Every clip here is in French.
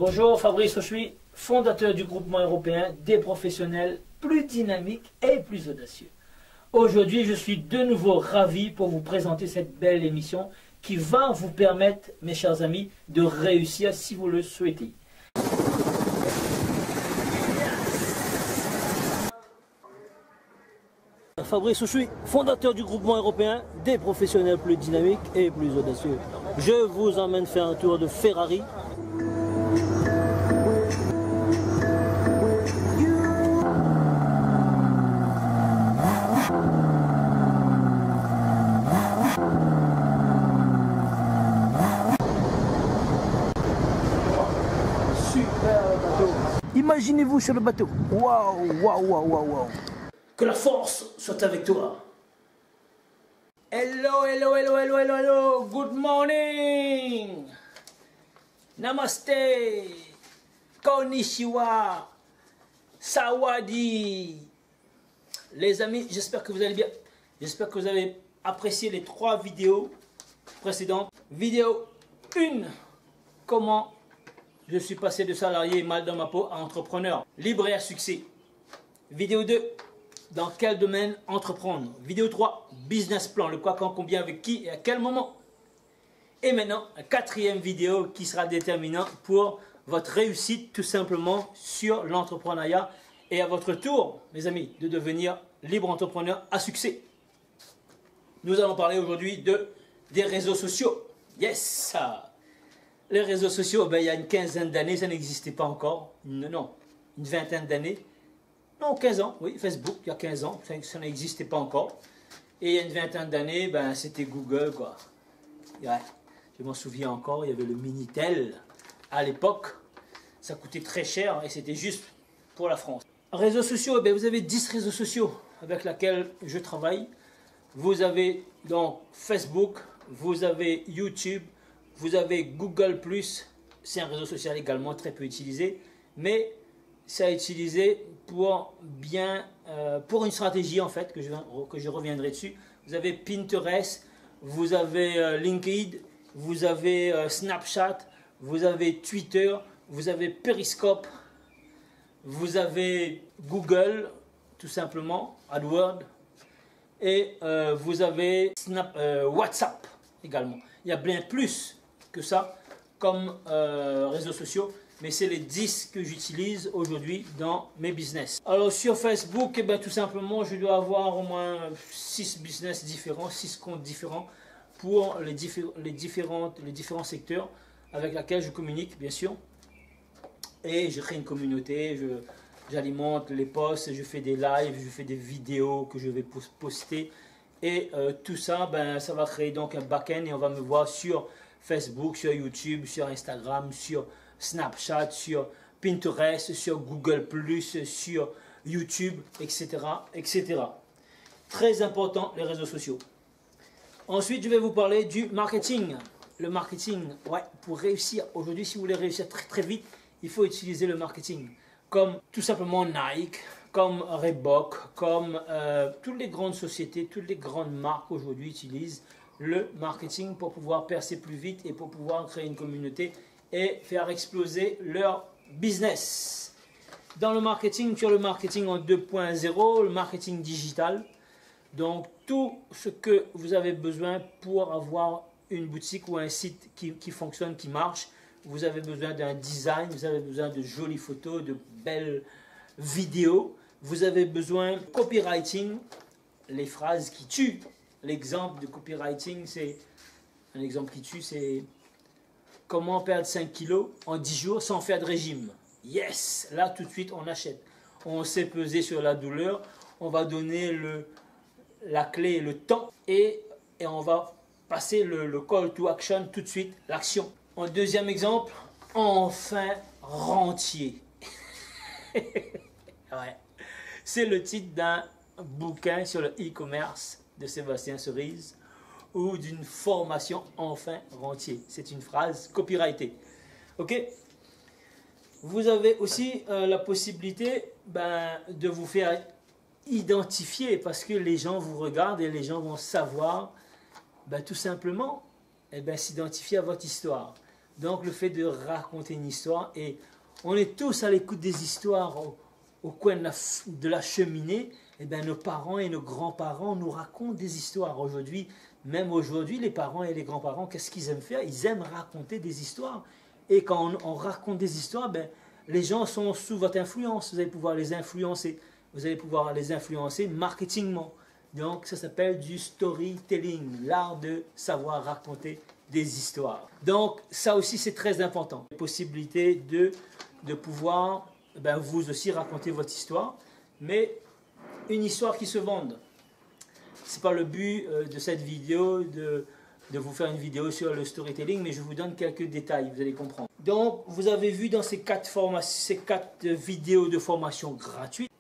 Bonjour, Fabrice Auchuy, fondateur du groupement européen des professionnels plus dynamiques et plus audacieux. Aujourd'hui, je suis de nouveau ravi pour vous présenter cette belle émission qui va vous permettre, mes chers amis, de réussir si vous le souhaitez. Fabrice Auchuy, fondateur du groupement européen des professionnels plus dynamiques et plus audacieux. Je vous emmène faire un tour de Ferrari. Super bateau. Imaginez-vous sur le bateau. Waouh, waouh, waouh, waouh, waouh. Que la force soit avec toi. Hello, hello, hello, hello, hello, hello. Good morning. Namaste. Konnichiwa. Sawadi. Les amis, j'espère que vous allez bien. J'espère que vous avez apprécié les 3 vidéos précédentes. Vidéo 1. Comment je suis passé de salarié mal dans ma peau à entrepreneur libre et à succès. Vidéo 2. Dans quel domaine entreprendre? Vidéo 3, business plan, le quoi, quand, combien, avec qui et à quel moment. Et maintenant, la 4e vidéo qui sera déterminante pour votre réussite tout simplement sur l'entrepreneuriat et à votre tour, mes amis, de devenir libre entrepreneur à succès. Nous allons parler aujourd'hui des réseaux sociaux. Yes! Les réseaux sociaux, ben, il y a une quinzaine d'années, ça n'existait pas encore. Non, une vingtaine d'années. Non, 15 ans, oui, Facebook, il y a 15 ans, ça n'existait pas encore. Et il y a une vingtaine d'années, ben, c'était Google, quoi. Ouais, je m'en souviens encore, il y avait le Minitel. À l'époque, ça coûtait très cher et c'était juste pour la France. Réseaux sociaux, ben, vous avez 10 réseaux sociaux avec lesquels je travaille. Vous avez donc Facebook, vous avez YouTube, vous avez Google+, c'est un réseau social également très peu utilisé, mais c'est à utiliser pour pour une stratégie en fait, que je reviendrai dessus. Vous avez Pinterest, vous avez LinkedIn, vous avez Snapchat, vous avez Twitter, vous avez Periscope, vous avez Google, tout simplement, AdWords, et vous avez WhatsApp également. Il y a bien plus que ça comme réseaux sociaux, mais c'est les 10 que j'utilise aujourd'hui dans mes business. Alors sur Facebook, eh ben, tout simplement, je dois avoir au moins 6 business différents, 6 comptes différents pour les différents secteurs avec lesquels je communique, bien sûr. Et je crée une communauté, j'alimente les posts, je fais des lives, je fais des vidéos que je vais poster. Et tout ça, ben, ça va créer donc un back-end et on va me voir sur Facebook, sur YouTube, sur Instagram, sur Snapchat, sur Pinterest, sur Google+, sur YouTube, etc., etc. Très important, les réseaux sociaux. Ensuite, je vais vous parler du marketing. Le marketing, ouais, pour réussir, aujourd'hui, si vous voulez réussir très très vite, il faut utiliser le marketing. Comme tout simplement Nike, comme Reebok, comme toutes les grandes sociétés, toutes les grandes marques aujourd'hui utilisent le marketing pour pouvoir percer plus vite et pour pouvoir créer une communauté et faire exploser leur business. Dans le marketing, sur le marketing en 2.0, le marketing digital, donc tout ce que vous avez besoin pour avoir une boutique ou un site qui fonctionne, qui marche, vous avez besoin d'un design, vous avez besoin de jolies photos, de belles vidéos, vous avez besoin de copywriting, les phrases qui tuent. L'exemple de copywriting, c'est un exemple qui tue, c'est comment perdre 5 kilos en 10 jours sans faire de régime. Yes, là tout de suite on achète. On sait peser sur la douleur, on va donner la clé, le temps et on va passer le call to action tout de suite, l'action. En deuxième exemple, enfin rentier. Ouais. C'est le titre d'un bouquin sur le e-commerce de Sébastien Cerise ou d'une formation enfin rentier. C'est une phrase copyrightée. Ok? Vous avez aussi la possibilité de vous faire identifier parce que les gens vous regardent et les gens vont savoir tout simplement s'identifier à votre histoire. Donc le fait de raconter une histoire, et on est tous à l'écoute des histoires au coin de la cheminée. Et bien nos parents et nos grands-parents nous racontent des histoires. Aujourd'hui, même aujourd'hui, les parents et les grands-parents, qu'est-ce qu'ils aiment faire? Ils aiment raconter des histoires. Et quand on raconte des histoires, ben, les gens sont sous votre influence. Vous allez pouvoir les influencer. Vous allez pouvoir les influencer marketingement. Donc ça s'appelle du storytelling, l'art de savoir raconter des histoires. Donc ça aussi c'est très important. La possibilité de pouvoir ben, vous aussi raconter votre histoire, mais une histoire qui se vende. Ce n'est pas le but de cette vidéo de vous faire une vidéo sur le storytelling, mais je vous donne quelques détails, vous allez comprendre. Donc, vous avez vu dans ces quatre vidéos de formation gratuites,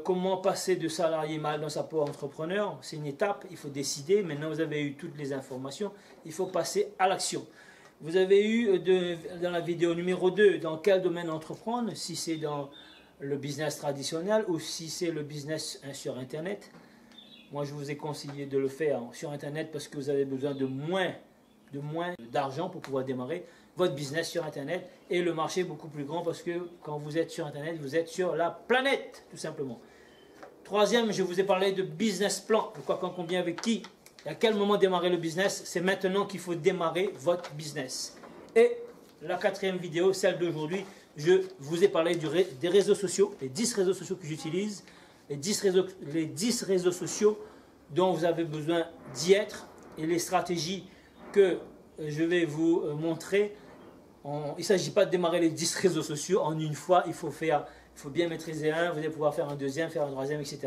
comment passer de salarié mal dans sa peau à entrepreneur. C'est une étape, il faut décider. Maintenant, vous avez eu toutes les informations, il faut passer à l'action. Vous avez eu dans la vidéo numéro 2, dans quel domaine entreprendre, si c'est dans le business traditionnel ou si c'est le business sur Internet. Moi, je vous ai conseillé de le faire sur Internet parce que vous avez besoin de moins d'argent pour pouvoir démarrer votre business sur Internet. Et le marché est beaucoup plus grand parce que quand vous êtes sur Internet, vous êtes sur la planète, tout simplement. Troisième, je vous ai parlé de business plan. Pourquoi, quand, combien, avec qui, et à quel moment démarrer le business. C'est maintenant qu'il faut démarrer votre business. Et la quatrième vidéo, celle d'aujourd'hui, je vous ai parlé des réseaux sociaux, les 10 réseaux sociaux que j'utilise, les 10 réseaux sociaux dont vous avez besoin d'y être et les stratégies que je vais vous montrer. Il ne s'agit pas de démarrer les 10 réseaux sociaux en une fois, il faut bien maîtriser un, vous allez pouvoir faire un deuxième, faire un troisième, etc.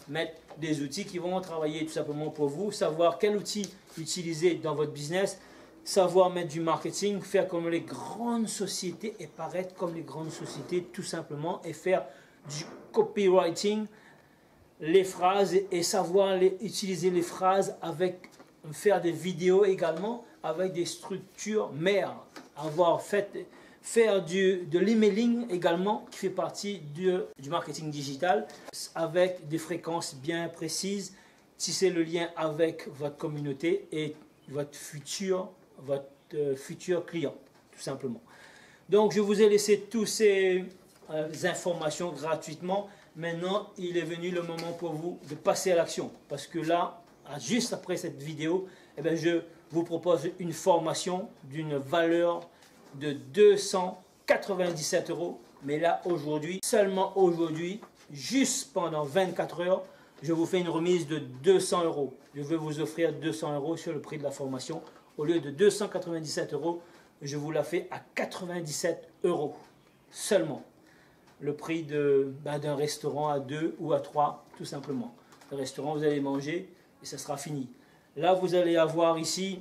Mettre des outils qui vont travailler tout simplement pour vous, savoir quel outil utiliser dans votre business, savoir mettre du marketing, faire comme les grandes sociétés et paraître comme les grandes sociétés tout simplement et faire du copywriting, les phrases et savoir utiliser les phrases faire des vidéos également avec des structures mères, faire de l'emailing également qui fait partie du marketing digital avec des fréquences bien précises, tisser le lien avec votre communauté et votre futur client tout simplement. Donc je vous ai laissé toutes ces informations gratuitement. Maintenant, il est venu le moment pour vous de passer à l'action. Parce que là, juste après cette vidéo, eh bien, je vous propose une formation d'une valeur de 297 €. Mais là, aujourd'hui, seulement aujourd'hui, juste pendant 24 heures, je vous fais une remise de 200 €. Je vais vous offrir 200 € sur le prix de la formation. Au lieu de 297 €, je vous la fais à 97 € seulement. Le prix d'un restaurant à 2 ou à 3, tout simplement. Le restaurant, vous allez manger et ça sera fini. Là, vous allez avoir ici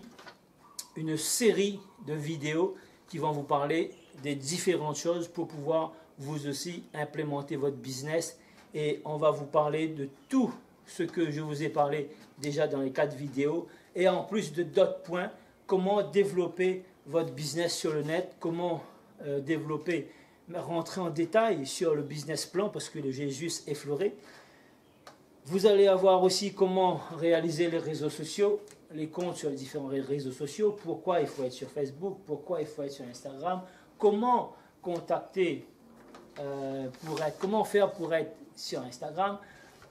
une série de vidéos qui vont vous parler des différentes choses pour pouvoir vous aussi implémenter votre business. Et on va vous parler de tout ce que je vous ai parlé déjà dans les 4 vidéos. Et en plus de d'autres points, comment développer votre business sur le net, comment rentrer en détail sur le business plan parce que j'ai juste effleuré. Vous allez avoir aussi comment réaliser les réseaux sociaux, les comptes sur les différents réseaux sociaux, pourquoi il faut être sur Facebook, pourquoi il faut être sur Instagram, comment contacter, comment faire pour être sur Instagram,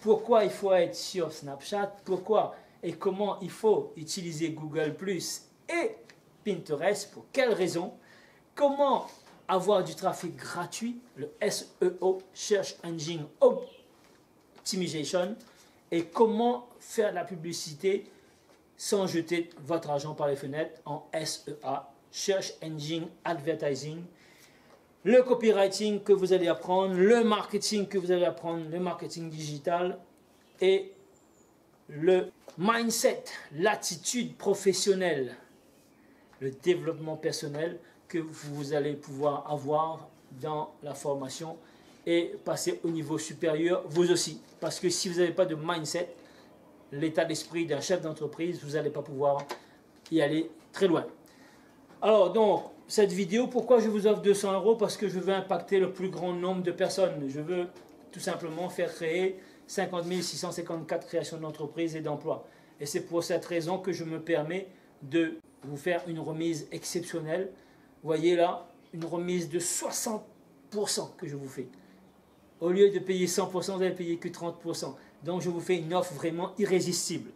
pourquoi il faut être sur Snapchat, pourquoi et comment il faut utiliser Google Plus et Pinterest, pour quelles raisons, comment avoir du trafic gratuit, le SEO, Search Engine Optimization, et comment faire de la publicité sans jeter votre argent par les fenêtres en SEA, Search Engine Advertising, le copywriting que vous allez apprendre, le marketing que vous allez apprendre, le marketing digital et le mindset, l'attitude professionnelle, le développement personnel que vous allez pouvoir avoir dans la formation et passer au niveau supérieur vous aussi. Parce que si vous n'avez pas de mindset, l'état d'esprit d'un chef d'entreprise, vous n'allez pas pouvoir y aller très loin. Alors donc, cette vidéo, pourquoi je vous offre 200 €? Parce que je veux impacter le plus grand nombre de personnes. Je veux tout simplement faire créer 50 654 créations d'entreprises et d'emplois. Et c'est pour cette raison que je me permets de vous faire une remise exceptionnelle voyez là, une remise de 60% que je vous fais. Au lieu de payer 100%, vous allez payer que 30%. Donc je vous fais une offre vraiment irrésistible.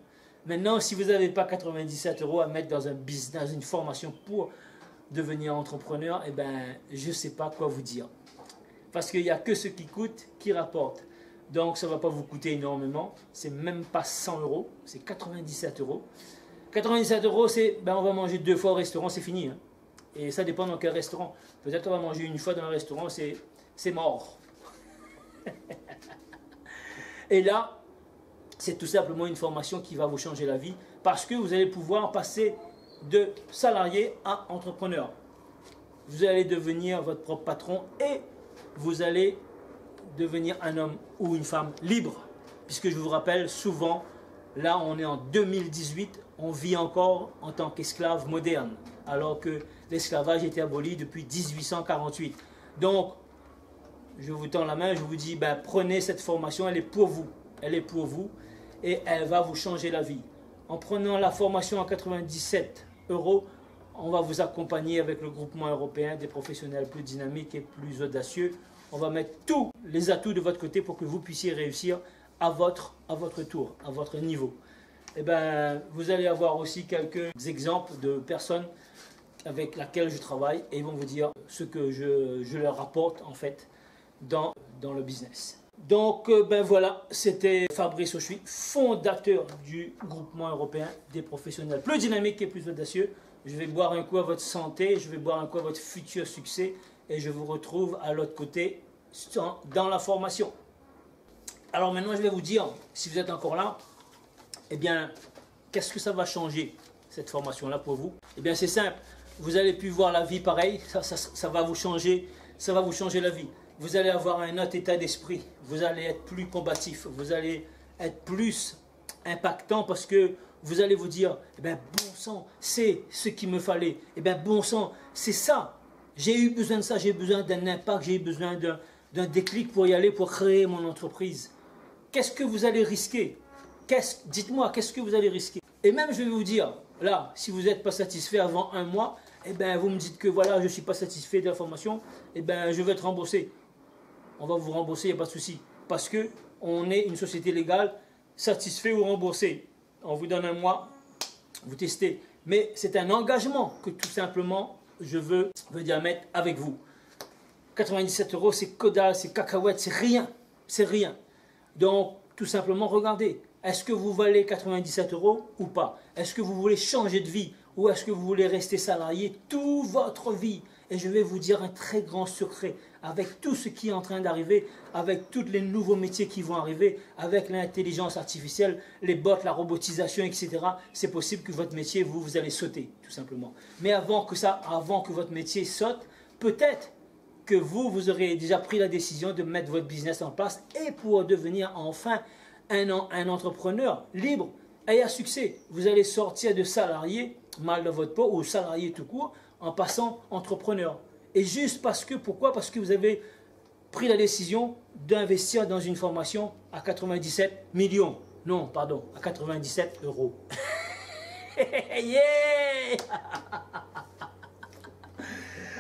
Maintenant, si vous n'avez pas 97 € à mettre dans un business, dans une formation pour devenir entrepreneur, eh ben, je ne sais pas quoi vous dire. Parce qu'il n'y a que ce qui coûte qui rapporte. Donc ça ne va pas vous coûter énormément. C'est même pas 100 €, c'est 97 €. 97 €, c'est ben, on va manger 2 fois au restaurant, c'est fini. Hein. Et ça dépend dans quel restaurant. Peut-être on va manger une fois dans le restaurant, c'est mort. Et là, c'est tout simplement une formation qui va vous changer la vie parce que vous allez pouvoir passer de salarié à entrepreneur. Vous allez devenir votre propre patron et vous allez devenir un homme ou une femme libre. Puisque je vous rappelle souvent, là on est en 2018, on vit encore en tant qu'esclave moderne, alors que l'esclavage était aboli depuis 1848. Donc, je vous tends la main, je vous dis, ben, prenez cette formation, elle est pour vous. Elle est pour vous et elle va vous changer la vie. En prenant la formation à 97 €, on va vous accompagner avec le groupement européen des professionnels plus dynamiques et plus audacieux. On va mettre tous les atouts de votre côté pour que vous puissiez réussir à votre tour, à votre niveau. Et ben, vous allez avoir aussi quelques exemples de personnes avec lesquelles je travaille et ils vont vous dire ce que je leur apporte en fait dans le business. Donc ben voilà, c'était Fabrice Auchuy, fondateur du groupement européen des professionnels plus dynamiques et plus audacieux. Je vais boire un coup à votre santé, je vais boire un coup à votre futur succès et je vous retrouve à l'autre côté dans la formation. Alors maintenant je vais vous dire, si vous êtes encore là, eh bien qu'est-ce que ça va changer cette formation-là pour vous? Eh bien c'est simple, vous allez plus voir la vie pareil, ça va vous changer, ça va vous changer la vie. Vous allez avoir un autre état d'esprit, vous allez être plus combatif, vous allez être plus impactant parce que vous allez vous dire, eh bien bon sang, c'est ce qu'il me fallait, eh bien bon sang, c'est ça, j'ai eu besoin de ça, j'ai besoin d'un impact, j'ai eu besoin d'un déclic pour y aller, pour créer mon entreprise. Qu'est-ce que vous allez risquer? Dites-moi, qu'est-ce que vous allez risquer? Et même je vais vous dire, là, si vous n'êtes pas satisfait avant un mois, eh bien vous me dites que voilà, je ne suis pas satisfait de la formation, eh bien je vais être remboursé. On va vous rembourser, il n'y a pas de souci. Parce qu'on est une société légale, satisfait ou remboursé. On vous donne un mois, vous testez. Mais c'est un engagement que tout simplement je veux dire mettre avec vous. 97 €, c'est que dalle, c'est cacahuète, c'est rien. C'est rien. Donc, tout simplement, regardez. Est-ce que vous valez 97 € ou pas? Est-ce que vous voulez changer de vie? Ou est-ce que vous voulez rester salarié toute votre vie? Et je vais vous dire un très grand secret. Avec tout ce qui est en train d'arriver, avec tous les nouveaux métiers qui vont arriver, avec l'intelligence artificielle, les bots, la robotisation, etc., c'est possible que votre métier, vous allez sauter, tout simplement. Mais avant que votre métier saute, peut-être que vous aurez déjà pris la décision de mettre votre business en place et pour devenir enfin un entrepreneur libre et à succès. Vous allez sortir de salarié, mal dans votre peau, ou salarié tout court, en passant entrepreneur. Et juste parce que, pourquoi? Parce que vous avez pris la décision d'investir dans une formation à 97 millions. Non, pardon, à 97 €. Yeah!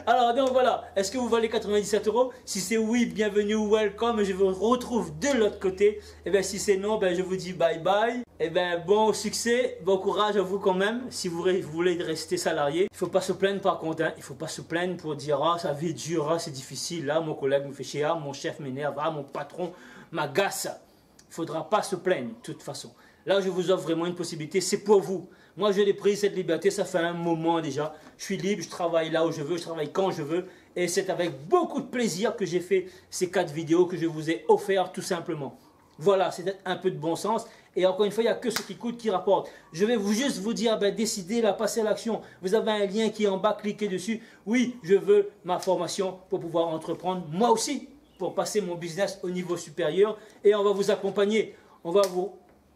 Alors donc voilà, est-ce que vous valez 97 €? Si c'est oui, bienvenue, welcome, je vous retrouve de l'autre côté. Et bien si c'est non, ben, je vous dis bye bye. Et bien bon succès, bon courage à vous quand même, si vous voulez rester salarié. Il ne faut pas se plaindre par contre, hein. Il ne faut pas se plaindre pour dire ah ça vie dure, ah, c'est difficile, là mon collègue me fait chier, ah, mon chef m'énerve, ah, mon patron m'agace. Il ne faudra pas se plaindre de toute façon. Là je vous offre vraiment une possibilité, c'est pour vous. Moi, je l'ai pris cette liberté, ça fait un moment déjà. Je suis libre, je travaille là où je veux, je travaille quand je veux. Et c'est avec beaucoup de plaisir que j'ai fait ces 4 vidéos que je vous ai offertes tout simplement. Voilà, c'est un peu de bon sens. Et encore une fois, il n'y a que ce qui coûte qui rapporte. Je vais juste vous dire, ben, décidez, là, passez à l'action. Vous avez un lien qui est en bas, cliquez dessus. Oui, je veux ma formation pour pouvoir entreprendre, moi aussi, pour passer mon business au niveau supérieur. Et on va vous accompagner. On va vous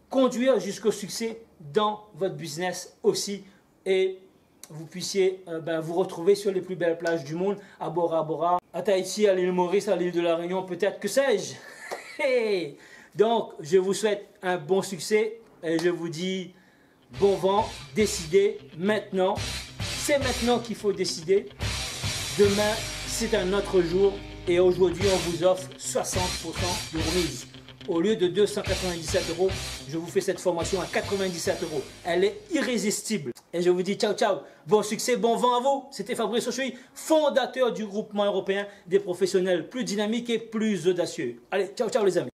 conduire jusqu'au succès dans votre business aussi et vous puissiez vous retrouver sur les plus belles plages du monde, à Bora Bora, à Tahiti, à l'île Maurice, à l'île de la Réunion, peut-être, que sais-je. Hey! Donc, je vous souhaite un bon succès et je vous dis bon vent, décidez maintenant. C'est maintenant qu'il faut décider. Demain, c'est un autre jour et aujourd'hui, on vous offre 60% de remise. Au lieu de 297 €, je vous fais cette formation à 97 €. Elle est irrésistible. Et je vous dis ciao, ciao. Bon succès, bon vent à vous. C'était Fabrice Ochoui, fondateur du groupement européen des professionnels plus dynamiques et plus audacieux. Allez, ciao, ciao les amis.